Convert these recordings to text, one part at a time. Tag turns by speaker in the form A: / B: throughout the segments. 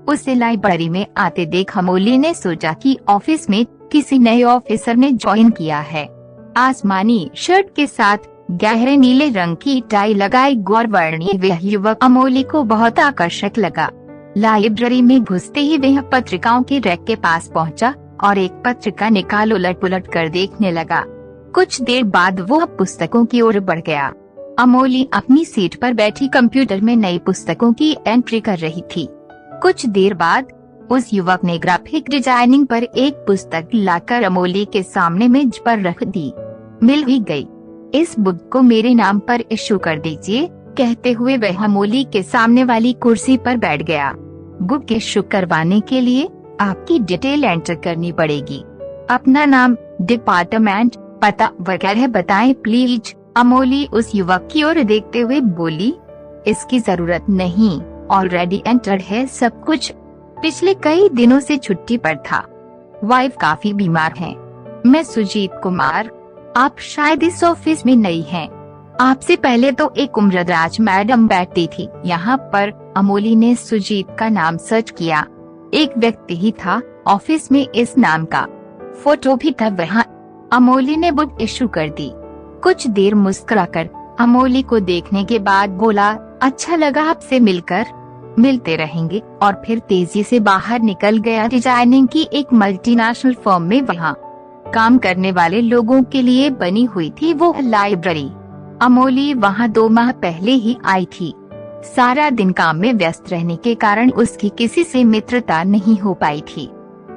A: उसे लाइब्रेरी में आते देख अमोली ने सोचा कि ऑफिस में किसी नए ऑफिसर ने ज्वाइन किया है। आसमानी शर्ट के साथ गहरे नीले रंग की टाई लगाए गौरवर्णीय वह युवक अमोली को बहुत आकर्षक लगा। लाइब्रेरी में घुसते ही वह पत्रिकाओं के रैक के पास पहुंचा और एक पत्रिका निकाल उलट पुलट कर देखने लगा। कुछ देर बाद वह पुस्तकों की ओर बढ़ गया। अमोली अपनी सीट पर बैठी कंप्यूटर में नई पुस्तकों की एंट्री कर रही थी। कुछ देर बाद उस युवक ने ग्राफिक डिजाइनिंग पर एक पुस्तक लाकर अमोली के सामने मेज पर रख दी। मिल ही गई। इस बुक को मेरे नाम पर इश्यू कर दीजिए, कहते हुए वह अमोली के सामने वाली कुर्सी पर बैठ गया। बुक इश्यू करवाने के लिए आपकी डिटेल एंटर करनी पड़ेगी। अपना नाम, डिपार्टमेंट, पता वगैरह बताएं प्लीज। अमोली उस युवक की ओर देखते हुए बोली, इसकी जरूरत नहीं, ऑलरेडी एंटर्ड है सब कुछ। पिछले कई दिनों से छुट्टी पर था। वाइफ काफी बीमार है। मैं सुजीत कुमार, आप शायद इस ऑफिस में नई हैं। आपसे पहले तो एक उम्रदराज मैडम बैठती थी यहाँ पर। अमोली ने सुजीत का नाम सर्च किया। एक व्यक्ति ही था ऑफिस में इस नाम का, फोटो भी था वहाँ। अमोली ने बुक इश्यू कर दी। कुछ देर मुस्कुराकर अमोली को देखने के बाद बोला, अच्छा लगा आपसे मिलकर, मिलते रहेंगे, और फिर तेजी से बाहर निकल गया। डिजाइनिंग की एक मल्टीनेशनल फर्म में वहाँ काम करने वाले लोगों के लिए बनी हुई थी वो लाइब्रेरी। अमोली वहाँ 2 माह पहले ही आई थी। सारा दिन काम में व्यस्त रहने के कारण उसकी किसी से मित्रता नहीं हो पाई थी।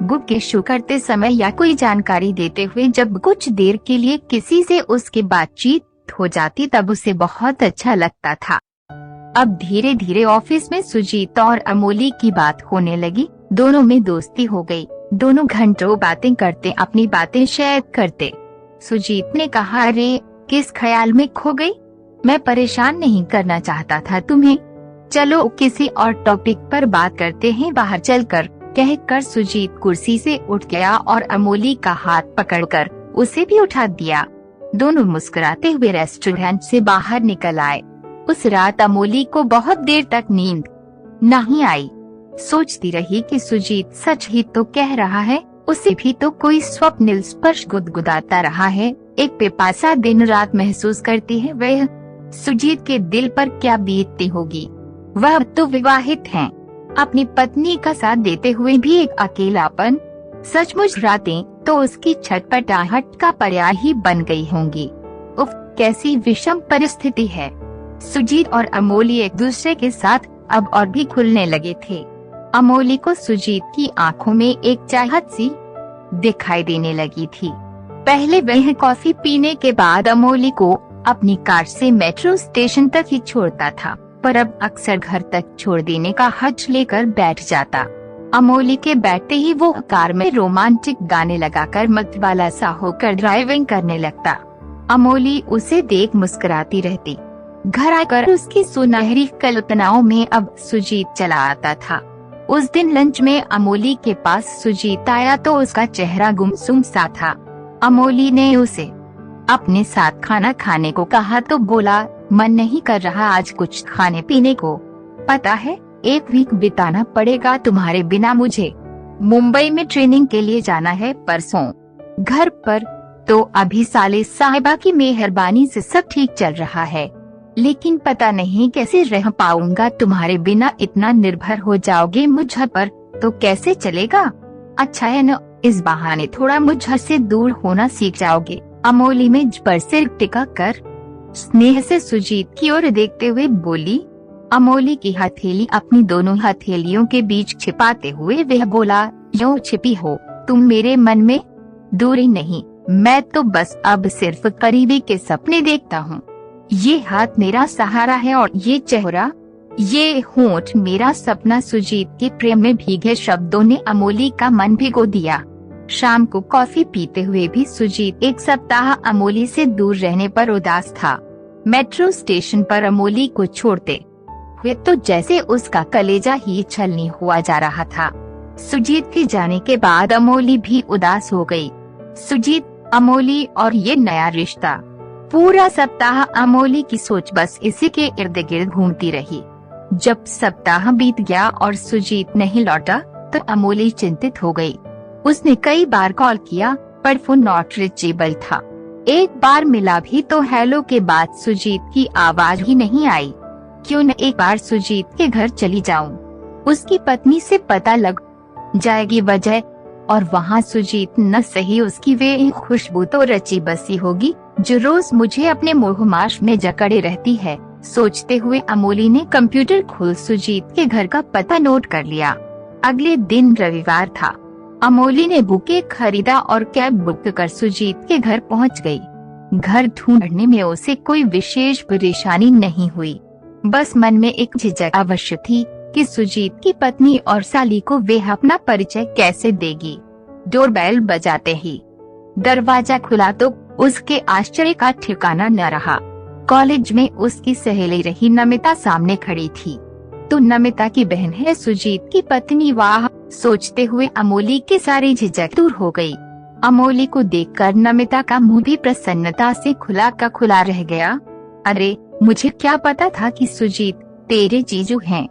A: बुक इश्यू करते समय या कोई जानकारी देते हुए जब कुछ देर के लिए किसी से उसकी बातचीत हो जाती तब उसे बहुत अच्छा लगता था। अब धीरे धीरे ऑफिस में सुजीत और अमोली की बात होने लगी। दोनों में दोस्ती हो गई। दोनों घंटों बातें करते, अपनी बातें शेयर करते। सुजीत ने कहा, अरे किस ख्याल में खो गई? मैं परेशान नहीं करना चाहता था तुम्हें, चलो किसी और टॉपिक पर बात करते हैं बाहर चलकर, कहकर सुजीत कुर्सी से उठ गया और अमोली का हाथ पकड़कर उसे भी उठा दिया। दोनों मुस्कुराते हुए रेस्टोरेंट से बाहर निकल आए। उस रात अमोली को बहुत देर तक नींद नहीं आई। सोचती रही कि सुजीत सच ही तो कह रहा है, उसे भी तो कोई स्वप्निल स्पर्श गुदगुदाता रहा है। एक पिपासा दिन रात महसूस करती है वह सुजीत के दिल पर क्या बीतती होगी। वह तो विवाहित हैं, अपनी पत्नी का साथ देते हुए भी एक अकेलापन। सचमुच रातें तो उसकी छटपटाहट का पर्याय ही बन गई होंगी। उफ, कैसी विषम परिस्थिति है। सुजीत और अमोली एक दूसरे के साथ अब और भी खुलने लगे थे। अमोली को सुजीत की आंखों में एक चाहत सी दिखाई देने लगी थी। पहले वह कॉफी पीने के बाद अमोली को अपनी कार से मेट्रो स्टेशन तक ही छोड़ता था, पर अब अक्सर घर तक छोड़ देने का हज लेकर बैठ जाता। अमोली के बैठते ही वो कार में रोमांटिक गाने लगाकर मतवाला सा होकर ड्राइविंग करने लगता। अमोली उसे देख मुस्कुराती रहती। घर आकर उसकी सुनहरी कल्पनाओं में अब सुजीत चला आता था। उस दिन लंच में अमोली के पास सुजीत आया तो उसका चेहरा गुमसुम सा था। अमोली ने उसे अपने साथ खाना खाने को कहा तो बोला, मन नहीं कर रहा आज कुछ खाने पीने को। पता है 1 वीक बिताना पड़ेगा तुम्हारे बिना मुझे। मुंबई में ट्रेनिंग के लिए जाना है परसों। घर पर तो अभी साले साहिबा की मेहरबानी से सब ठीक चल रहा है, लेकिन पता नहीं कैसे रह पाऊंगा तुम्हारे बिना। इतना निर्भर हो जाओगे मुझ पर तो कैसे चलेगा। अच्छा है न, इस बहाने थोड़ा मुझ से दूर होना सीख जाओगे। अमोली मेज पर सिर टिका कर स्नेह से सुजीत की ओर देखते हुए बोली। अमोली की हथेली अपनी दोनों हथेलियों के बीच छिपाते हुए वह बोला, यूं छिपी हो तुम मेरे मन में? दूरी नहीं, मैं तो बस अब सिर्फ करीबी के सपने देखता हूँ। ये हाथ मेरा सहारा है और ये चेहरा, ये होंठ मेरा सपना। सुजीत के प्रेम में भीगे शब्दों ने अमोली का मन भिगो दिया। शाम को कॉफी पीते हुए भी सुजीत 1 सप्ताह अमोली से दूर रहने पर उदास था। मेट्रो स्टेशन पर अमोली को छोड़ते हुए तो जैसे उसका कलेजा ही छलनी हुआ जा रहा था। सुजीत के जाने के बाद अमोली भी उदास हो गई। सुजीत, अमोली और ये नया रिश्ता। पूरा सप्ताह अमोली की सोच बस इसी के इर्द गिर्द घूमती रही। जब सप्ताह बीत गया और सुजीत नहीं लौटा तो अमोली चिंतित हो गई। उसने कई बार कॉल किया पर फोन नॉट रीचेबल था। एक बार मिला भी तो हेलो के बाद सुजीत की आवाज ही नहीं आई। क्यों न एक बार सुजीत के घर चली जाऊं, उसकी पत्नी से पता लग जाएगी वजह, और वहाँ सुजीत न सही उसकी वे खुशबू तो रची बसी होगी जो रोज मुझे अपने मोहमाश में जकड़े रहती है। सोचते हुए अमोली ने कंप्यूटर खोल सुजीत के घर का पता नोट कर लिया। अगले दिन रविवार था। अमोली ने बुके खरीदा और कैब बुक कर सुजीत के घर पहुंच गई। घर ढूंढने में उसे कोई विशेष परेशानी नहीं हुई, बस मन में एक झिझक अवश्य थी कि सुजीत की पत्नी और साली को वे अपना परिचय कैसे देगी। डोरबेल बजाते ही दरवाजा खुला तो उसके आश्चर्य का ठिकाना न रहा। कॉलेज में उसकी सहेली रही नमिता सामने खड़ी थी। तो नमिता की बहन है सुजीत की पत्नी। वाह, सोचते हुए अमोली के सारी झिझक दूर हो गई। अमोली को देखकर नमिता का मुंह भी प्रसन्नता से खुला का खुला रह गया। अरे, मुझे क्या पता था कि सुजीत तेरे जीजू हैं।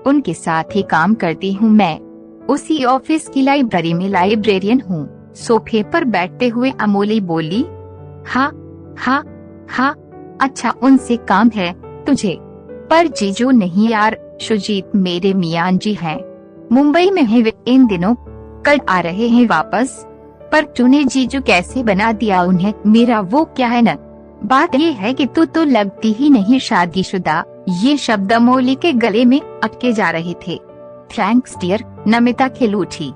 A: उनके साथ ही काम करती हूँ मैं। उसी ऑफिस की लाइब्रेरी में लाइब्रेरियन हूँ। सोफे पर बैठते हुए अमोली बोली। हाँ हाँ हाँ, अच्छा उनसे काम है तुझे? पर जीजू नहीं यार, सुजीत मेरे मियां जी हैं। मुंबई में है वे इन दिनों, कल आ रहे हैं वापस। पर तूने जीजू कैसे बना दिया उन्हें? मेरा वो क्या है न, बात ये है कि तू तो लगती ही नहीं शादीशुदा। ये शब्द अमोली के गले में अटके जा रहे थे। थैंक्स डियर, नमिता खिल उठी।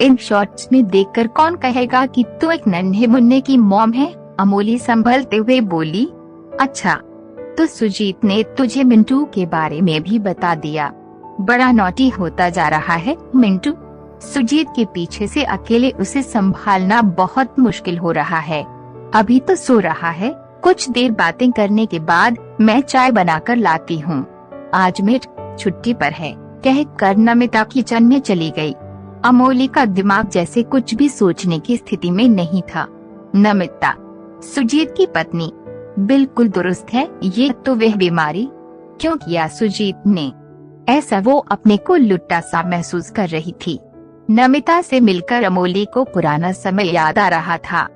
A: इन शॉर्ट्स में देखकर कौन कहेगा कि तू एक नन्हे मुन्ने की मॉम है? अमोली संभलते हुए बोली। अच्छा, तो सुजीत ने तुझे मिंटू के बारे में भी बता दिया? बड़ा नॉटी होता जा रहा है मिंटू। सुजीत के पीछे से अकेले उसे संभालना बहुत मुश्किल हो रहा है। अभी तो सो रहा है, कुछ देर बातें करने के बाद मैं चाय बनाकर लाती हूँ। आज मैं छुट्टी पर है, कहकर नमिता किचन में चली गई। अमोली का दिमाग जैसे कुछ भी सोचने की स्थिति में नहीं था। नमिता, सुजीत की पत्नी, बिल्कुल दुरुस्त है। ये तो वह बीमारी क्यों किया सुजीत ने? ऐसा वो अपने को लुट्टा सा महसूस कर रही थी। नमिता से मिलकर अमोली को पुराना समय याद आ रहा था।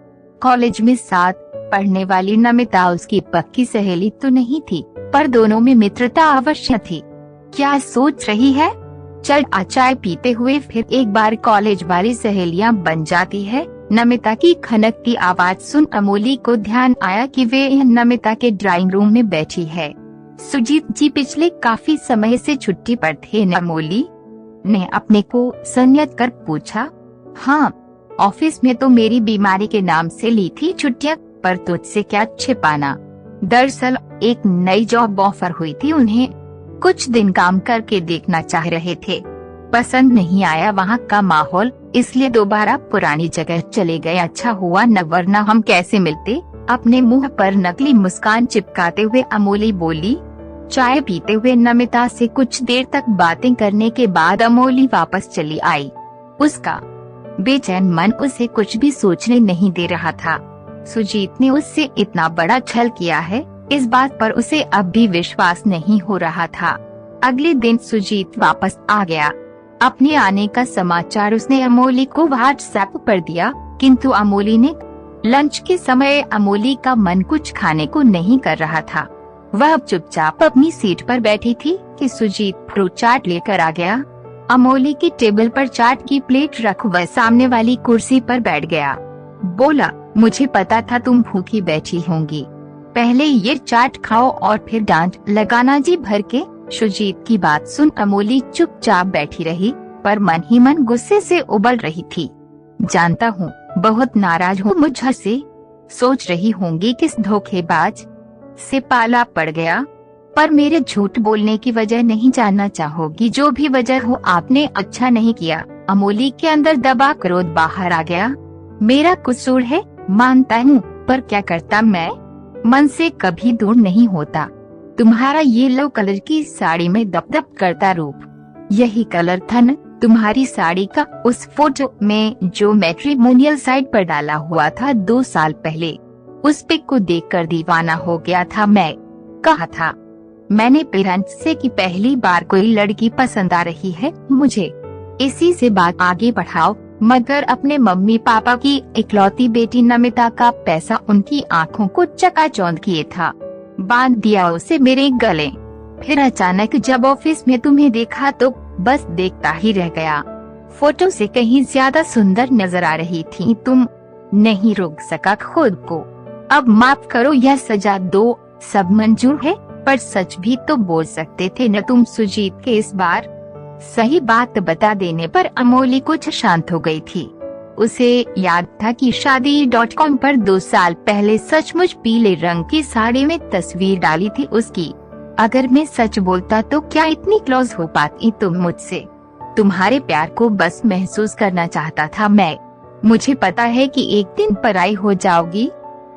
A: कॉलेज में साथ पढ़ने वाली नमिता उसकी पक्की सहेली तो नहीं थी, पर दोनों में मित्रता अवश्य थी। क्या सोच रही है? चल आ चाय पीते हुए फिर एक बार कॉलेज वाली सहेलियां बन जाती है। नमिता की खनकती आवाज सुन अमोली को ध्यान आया कि वे नमिता के ड्राइंग रूम में बैठी है। सुजीत जी पिछले काफी समय से छुट्टी पर थे। अमोली ने अपने को संयत कर पूछा। हाँ, ऑफिस में तो मेरी बीमारी के नाम से ली थी छुट्टियां, पर तुझसे क्या छिपाना। दरअसल एक नई जॉब ऑफर हुई थी उन्हें, कुछ दिन काम करके देखना चाह रहे थे। पसंद नहीं आया वहाँ का माहौल, इसलिए दोबारा पुरानी जगह चले गए। अच्छा हुआ न, वरना हम कैसे मिलते। अपने मुंह पर नकली मुस्कान चिपकाते हुए अमोली बोली। चाय पीते हुए नमिता से कुछ देर तक बातें करने के बाद अमोली वापस चली आई। उसका बेचैन मन उसे कुछ भी सोचने नहीं दे रहा था। सुजीत ने उससे इतना बड़ा छल किया है, इस बात पर उसे अब भी विश्वास नहीं हो रहा था। अगले दिन सुजीत वापस आ गया। अपने आने का समाचार उसने अमोली को व्हाट्सएप पर दिया, किंतु अमोली ने लंच के समय अमोली का मन कुछ खाने को नहीं कर रहा था। वह चुपचाप अपनी सीट पर बैठी थी कि सुजीत फ्रूट चाट लेकर आ गया। अमोली की टेबल पर चाट की प्लेट रख वह सामने वाली कुर्सी पर बैठ गया। बोला, मुझे पता था तुम भूखी बैठी होंगी, पहले ये चाट खाओ और फिर डांट लगाना जी भर के। सुजीत की बात सुन अमोली चुपचाप बैठी रही, पर मन ही मन गुस्से से उबल रही थी। जानता हूँ बहुत नाराज हूँ मुझसे, सोच रही होंगी किस धोखेबाज से पाला पड़ गया, पर मेरे झूठ बोलने की वजह नहीं जानना चाहोगी। जो भी वजह हो, आपने अच्छा नहीं किया। अमोली के अंदर दबा क्रोध बाहर आ गया। मेरा कसूर है मानता हूँ, पर क्या करता मैं, मन से कभी दूर नहीं होता। तुम्हारा ये येलो कलर की साड़ी में दपदप करता रूप, यही कलर था न तुम्हारी साड़ी का उस फोटो में जो मैट्रिमोनियल साइट पर डाला हुआ था 2 साल पहले। उस पिक को देखकर दीवाना हो गया था मैं। कहा था मैंने पेरेंट्स से कि पहली बार कोई लड़की पसंद आ रही है मुझे। इसी से बात आगे बढ़ाओ, मगर अपने मम्मी पापा की इकलौती बेटी नमिता का पैसा उनकी आंखों को चकाचौंध किए था। बांध दिया उसे मेरे गले। फिर अचानक जब ऑफिस में तुम्हें देखा तो बस देखता ही रह गया। फोटो से कहीं ज्यादा सुंदर नजर आ रही थी तुम। नहीं रोक सका खुद को। अब माफ करो या सजा दो, सब मंजूर है, पर सच भी तो बोल सकते थे न तुम सुजीत के। इस बार सही बात बता देने पर अमोली कुछ शांत हो गई थी। उसे याद था कि शादी.com पर 2 साल पहले सचमुच पीले रंग की साड़ी में तस्वीर डाली थी उसकी। अगर मैं सच बोलता तो क्या इतनी क्लोज हो पाती तुम मुझसे? तुम्हारे प्यार को बस महसूस करना चाहता था मैं। मुझे पता है कि एक दिन पराई हो जाओगी,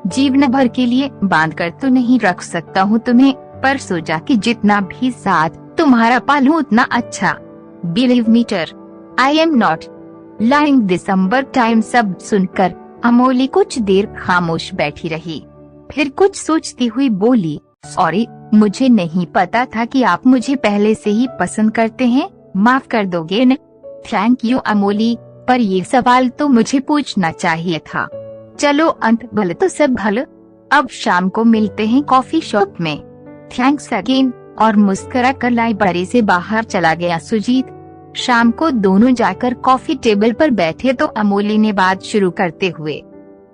A: जीवन भर के लिए बांध कर तो नहीं रख सकता हूँ तुम्हें, पर सोचा कि जितना भी साथ तुम्हारा पालूं उतना अच्छा। बिलीव मी टर, I am not lying. December time सब सुनकर अमोली कुछ देर खामोश बैठी रही, फिर कुछ सोचती हुई बोली, सॉरी, मुझे नहीं पता था कि आप मुझे पहले से ही पसंद करते हैं, माफ कर दोगे न? थैंक यू अमोली, पर ये सवाल तो मुझे पूछना चाहिए था। चलो अंत भले तो सब भले। अब शाम को मिलते हैं कॉफी शॉप में। Thanks again. और मुस्कुरा कर लाइब्रेरी से बाहर चला गया सुजीत। शाम को दोनों जाकर कॉफी टेबल पर बैठे तो अमोली ने बात शुरू करते हुए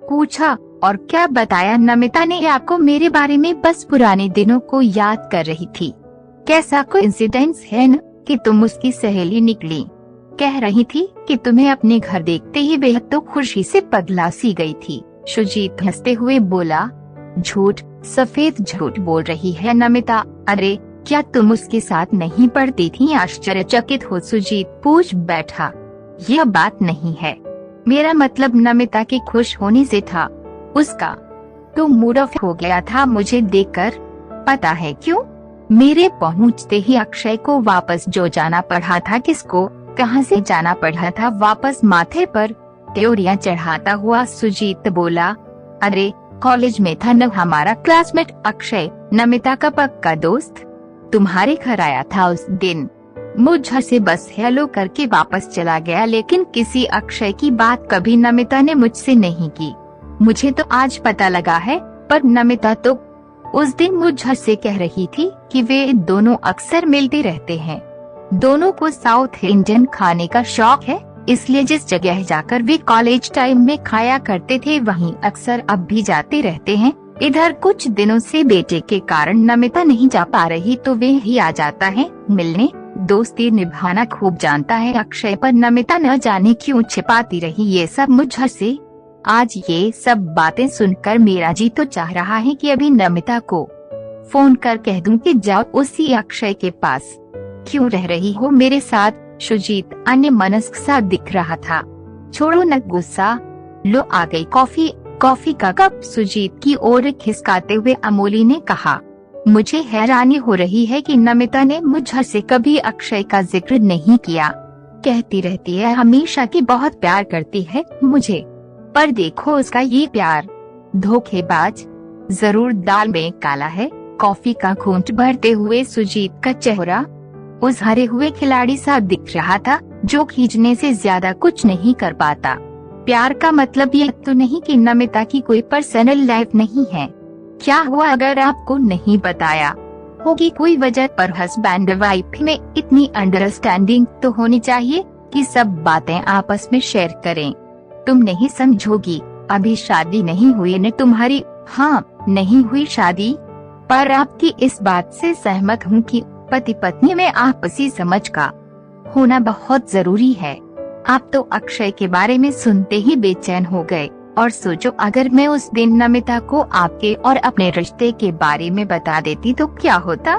A: पूछा, और क्या बताया नमिता ने आपको मेरे बारे में? बस पुराने दिनों को याद कर रही थी। कैसा कोइंसिडेंस है न कि तुम उसकी सहेली निकली। कह रही थी कि तुम्हें अपने घर देखते ही बेहद तो खुशी से पगला सी गई थी। सुजीत हंसते हुए बोला, झूठ, सफेद झूठ बोल रही है नमिता। अरे क्या तुम उसके साथ नहीं पढ़ती थी? आश्चर्यचकित हो सुजीत पूछ बैठा। यह बात नहीं है, मेरा मतलब नमिता के खुश होने से था। उसका तो मूड ऑफ हो गया था मुझे देखकर। पता है क्यों? मेरे पहुंचते ही अक्षय को वापस जो जाना पड़ा था। किसको? कहां से जाना पड़ा था वापस? माथे पर त्योरियां चढ़ाता हुआ सुजीत बोला, अरे कॉलेज में था न हमारा क्लासमेट अक्षय, नमिता का पक्का दोस्त। तुम्हारे घर आया था उस दिन। मुझसे बस हेलो करके वापस चला गया, लेकिन किसी अक्षय की बात कभी नमिता ने मुझसे नहीं की। मुझे तो आज पता लगा है, पर नमिता तो उस दिन मुझसे कह रही थी कि वे दोनों अक्सर मिलते रहते हैं। दोनों को साउथ इंडियन खाने का शौक है, इसलिए जिस जगह जाकर वे कॉलेज टाइम में खाया करते थे वहीं अक्सर अब भी जाते रहते हैं। इधर कुछ दिनों से बेटे के कारण नमिता नहीं जा पा रही तो वे ही आ जाता है मिलने। दोस्ती निभाना खूब जानता है अक्षय, पर नमिता न जाने क्यों छिपाती रही ये सब मुझसे। आज ये सब बातें सुनकर मेरा जी तो चाह रहा है कि अभी नमिता को फोन कर कह दूं कि जाओ उसी अक्षय के पास। क्यों रह रही हो मेरे साथ? सुजीत अन्य मनस्क सा दिख रहा था। छोड़ो न गुस्सा, लो आ गई कॉफी। कॉफी का कप सुजीत की ओर खिसकाते हुए अमोली ने कहा, मुझे हैरानी हो रही है कि नमिता ने मुझसे कभी अक्षय का जिक्र नहीं किया। कहती रहती है हमेशा कि बहुत प्यार करती है मुझे, पर देखो उसका ये प्यार धोखेबाज। जरूर दाल में काला है। कॉफी का घूंट भरते हुए सुजीत का चेहरा उस हरे हुए खिलाड़ी सा दिख रहा था जो खींचने से ज्यादा कुछ नहीं कर पाता। प्यार का मतलब यह तो नहीं कि नमिता की कोई पर्सनल लाइफ नहीं है। क्या हुआ अगर आपको नहीं बताया? होगी कोई वजह, पर हस्बैंड वाइफ में इतनी अंडरस्टैंडिंग तो होनी चाहिए कि सब बातें आपस में शेयर करें। तुम नहीं समझोगी, अभी शादी नहीं हुई न तुम्हारी। हाँ, नहीं हुई शादी, पर आपकी इस बात से सहमत हूँ कि पति पत्नी में आपसी समझ का होना बहुत जरूरी है। आप तो अक्षय के बारे में सुनते ही बेचैन हो गए, और सोचो अगर मैं उस दिन नमिता को आपके और अपने रिश्ते के बारे में बता देती तो क्या होता?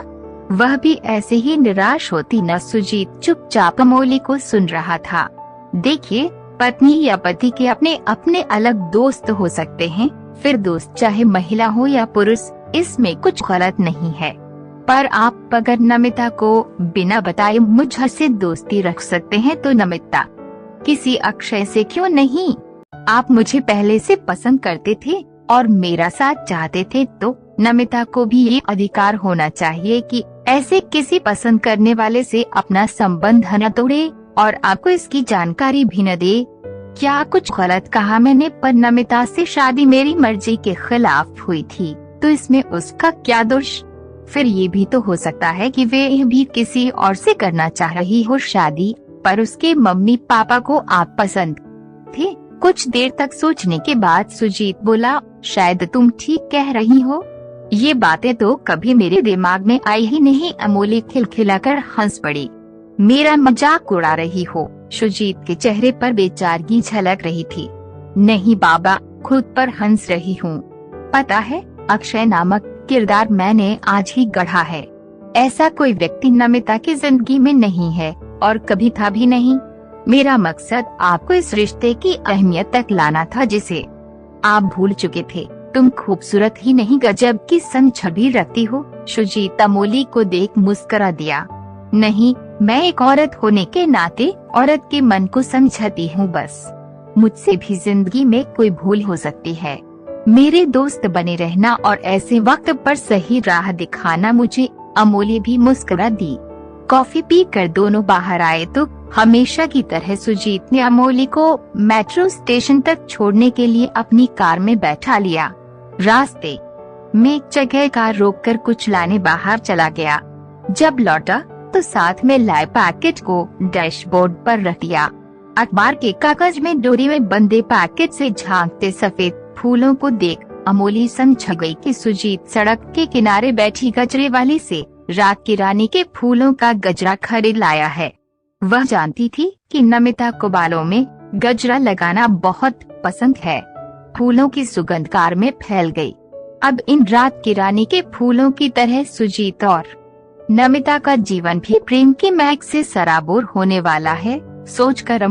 A: वह भी ऐसे ही निराश होती न? सुजीत चुपचाप अमोली को सुन रहा था। देखिए, पत्नी या पति के अपने अपने अलग दोस्त हो सकते हैं, फिर दोस्त चाहे महिला हो या पुरुष, इसमें कुछ गलत नहीं है। पर आप अगर नमिता को बिना बताए मुझसे दोस्ती रख सकते हैं तो नमिता किसी अक्षय से क्यों नहीं? आप मुझे पहले से पसंद करते थे और मेरा साथ चाहते थे, तो नमिता को भी ये अधिकार होना चाहिए कि ऐसे किसी पसंद करने वाले से अपना संबंध न तोड़े और आपको इसकी जानकारी भी न दे। क्या कुछ गलत कहा मैंने? पर नमिता से शादी मेरी मर्जी के खिलाफ हुई थी, तो इसमें उसका क्या दोष? फिर ये भी तो हो सकता है कि वे भी किसी और से करना चाह रही हो शादी, पर उसके मम्मी पापा को आप पसंद थे। कुछ देर तक सोचने के बाद सुजीत बोला, शायद तुम ठीक कह रही हो। ये बातें तो कभी मेरे दिमाग में आई ही नहीं। अमोली खिलखिलाकर हंस पड़ी। मेरा मजाक उड़ा रही हो? सुजीत के चेहरे पर बेचारगी झलक रही थी। नहीं बाबा, खुद पर हंस रही हूँ। पता है, अक्षय नामक किरदार मैंने आज ही गढ़ा है। ऐसा कोई व्यक्ति नमिता की जिंदगी में नहीं है और कभी था भी नहीं। मेरा मकसद आपको इस रिश्ते की अहमियत तक लाना था जिसे आप भूल चुके थे। तुम खूबसूरत ही नहीं, गजब की छवि रखती हो। सुजीत अमोली को देख मुस्कुरा दिया। नहीं, मैं एक औरत होने के नाते औरत के मन को समझती हूँ बस। मुझसे भी जिंदगी में कोई भूल हो सकती है। मेरे दोस्त बने रहना और ऐसे वक्त पर सही राह दिखाना मुझे। अमोली भी मुस्कुरा दी। कॉफी पीकर दोनों बाहर आए तो हमेशा की तरह सुजीत ने अमोली को मेट्रो स्टेशन तक छोड़ने के लिए अपनी कार में बैठा लिया। रास्ते में एक जगह कार रोककर कुछ लाने बाहर चला गया। जब लौटा तो साथ में लाए पैकेट को डैशबोर्ड पर रख दिया। अखबार के कागज में डोरी में बंधे पैकेट से झांकते सफेद फूलों को देख अमोली समझ गई कि सुजीत सड़क के किनारे बैठी गजरे वाली से रात की रानी के फूलों का गजरा खरीद लाया है। वह जानती थी कि नमिता को बालों में गजरा लगाना बहुत पसंद है। फूलों की सुगंध कार में फैल गई। अब इन रात की रानी के फूलों की तरह सुजीत और नमिता का जीवन भी प्रेम की महक से सराबोर होने वाला है। सोचकर